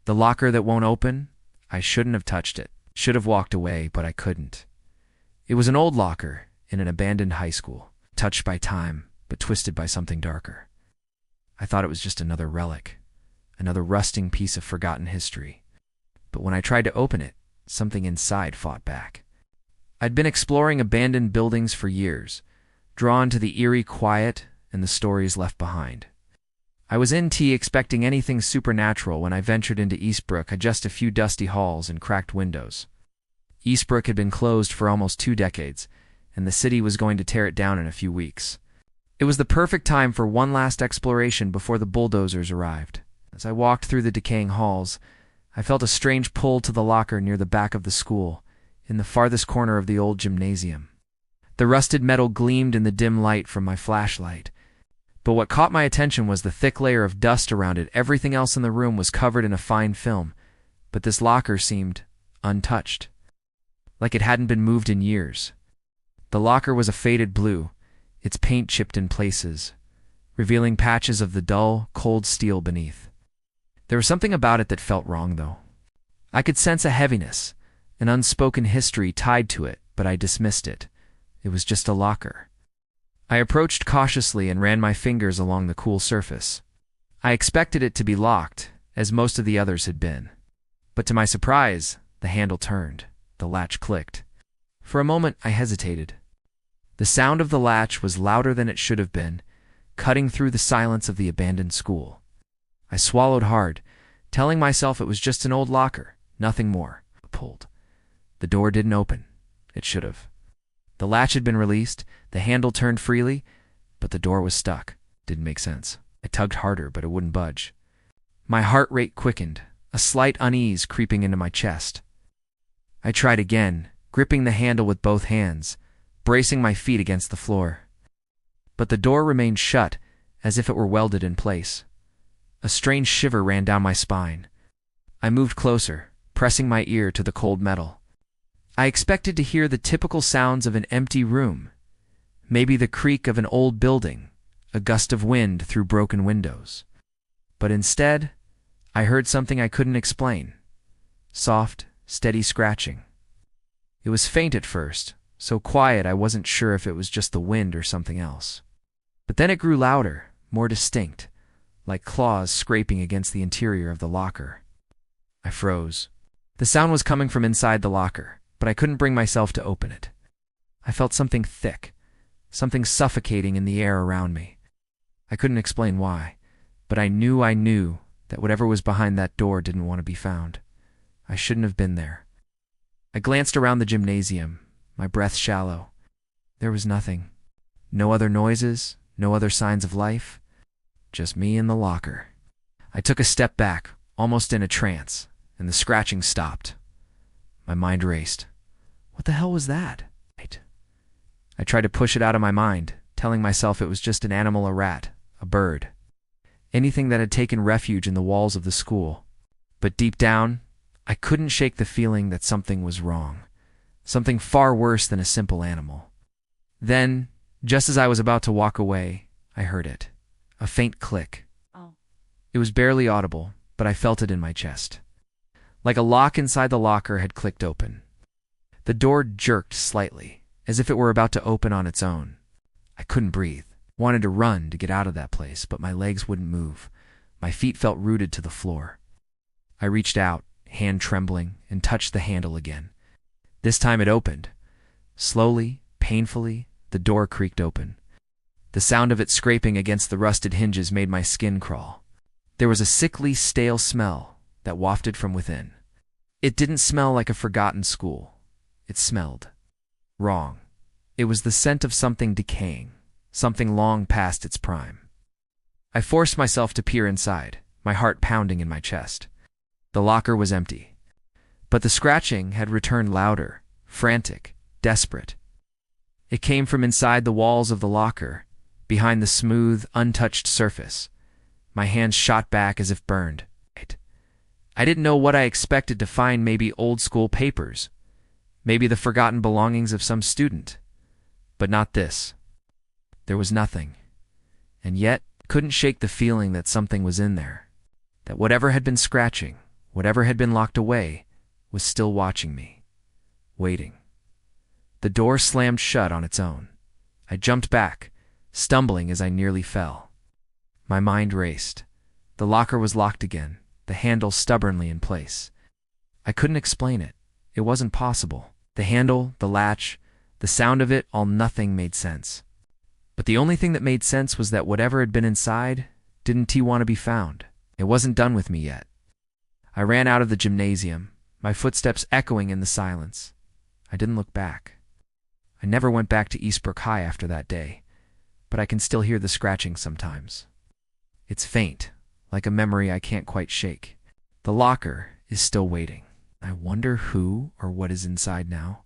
The locker that won't open? I shouldn't have touched it. Should have walked away, but I couldn't. It was an old locker in an abandoned high school, touched by time, but twisted by something darker. I thought it was just another relic, another rusting piece of forgotten history. But when I tried to open it, something inside fought back. I'd been exploring abandoned buildings for years, drawn to the eerie quiet and the stories left behind. I was in tea expecting anything supernatural when I ventured into Eastbrook, just a few dusty halls and cracked windows. Eastbrook had been closed for almost 2 decades, and the city was going to tear it down in a few weeks. It was the perfect time for one last exploration before the bulldozers arrived. As I walked through the decaying halls, I felt a strange pull to the locker near the back of the school, in the farthest corner of the old gymnasium. The rusted metal gleamed in the dim light from my flashlight, but what caught my attention was the thick layer of dust around it. Everything else in the room was covered in a fine film, but this locker seemed untouched, like it hadn't been moved in years. The locker was a faded blue, its paint chipped in places, revealing patches of the dull, cold steel beneath. There was something about it that felt wrong, though. I could sense a heaviness, an unspoken history tied to it, but I dismissed it. It was just a locker. I approached cautiously and ran my fingers along the cool surface. I expected it to be locked, as most of the others had been. But to my surprise, the handle turned. The latch clicked. For a moment, I hesitated. The sound of the latch was louder than it should have been, cutting through the silence of the abandoned school. I swallowed hard, telling myself it was just an old locker, nothing more. Pulled. The door didn't open. It should have. The latch had been released, the handle turned freely, but the door was stuck. Didn't make sense. I tugged harder, but it wouldn't budge. My heart rate quickened, a slight unease creeping into my chest. I tried again, gripping the handle with both hands, bracing my feet against the floor. But the door remained shut, as if it were welded in place. A strange shiver ran down my spine. I moved closer, pressing my ear to the cold metal. I expected to hear the typical sounds of an empty room, maybe the creak of an old building, a gust of wind through broken windows. But instead, I heard something I couldn't explain. Soft, steady scratching. It was faint at first, so quiet I wasn't sure if it was just the wind or something else. But then it grew louder, more distinct, like claws scraping against the interior of the locker. I froze. The sound was coming from inside the locker, but I couldn't bring myself to open it. I felt something thick, something suffocating in the air around me. I couldn't explain why, but I knew that whatever was behind that door didn't want to be found. I shouldn't have been there. I glanced around the gymnasium, my breath shallow. There was nothing. No other noises, no other signs of life. Just me and the locker. I took a step back, almost in a trance, and the scratching stopped. My mind raced. What the hell was that? I tried to push it out of my mind, telling myself it was just an animal, a rat, a bird, anything that had taken refuge in the walls of the school. But deep down, I couldn't shake the feeling that something was wrong, something far worse than a simple animal. Then, just as I was about to walk away, I heard it, a faint click. Oh. It was barely audible, but I felt it in my chest. Like a lock inside the locker had clicked open. The door jerked slightly, as if it were about to open on its own. I couldn't breathe, wanted to run to get out of that place, but my legs wouldn't move. My feet felt rooted to the floor. I reached out, hand trembling, and touched the handle again. This time it opened. Slowly, painfully, the door creaked open. The sound of it scraping against the rusted hinges made my skin crawl. There was a sickly, stale smell that wafted from within. It didn't smell like a forgotten school. It smelled wrong. It was the scent of something decaying, something long past its prime. I forced myself to peer inside, my heart pounding in my chest. The locker was empty, but the scratching had returned louder, frantic, desperate. It came from inside the walls of the locker, behind the smooth, untouched surface. My hands shot back as if burned. I didn't know what I expected to find, maybe old school papers, maybe the forgotten belongings of some student. But not this. There was nothing. And yet, couldn't shake the feeling that something was in there. That whatever had been scratching, Whatever had been locked away was still watching me, waiting. The door slammed shut on its own. I jumped back, stumbling as I nearly fell. My mind raced. The locker was locked again, the handle stubbornly in place. I couldn't explain it. It wasn't possible. The handle, the latch, the sound of it, all nothing made sense. But the only thing that made sense was that whatever had been inside didn't want to be found. It wasn't done with me yet. I ran out of the gymnasium, my footsteps echoing in the silence. I didn't look back. I never went back to Eastbrook High after that day, but I can still hear the scratching sometimes. It's faint, like a memory I can't quite shake. The locker is still waiting. I wonder who or what is inside now.